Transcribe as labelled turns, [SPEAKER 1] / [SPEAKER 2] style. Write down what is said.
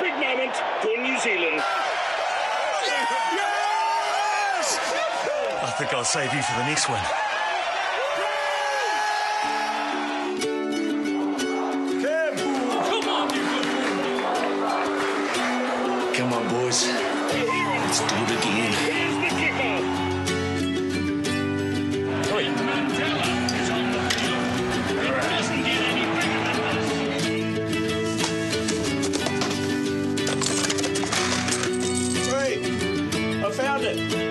[SPEAKER 1] historic moment for New Zealand.
[SPEAKER 2] Yes! I think I'll save you for the next one.
[SPEAKER 3] Come on, boys. Let's do it again.
[SPEAKER 1] Here's the kickoff.
[SPEAKER 4] Mandela is on the field. It doesn't get any bigger than this.
[SPEAKER 1] Hey, I found it.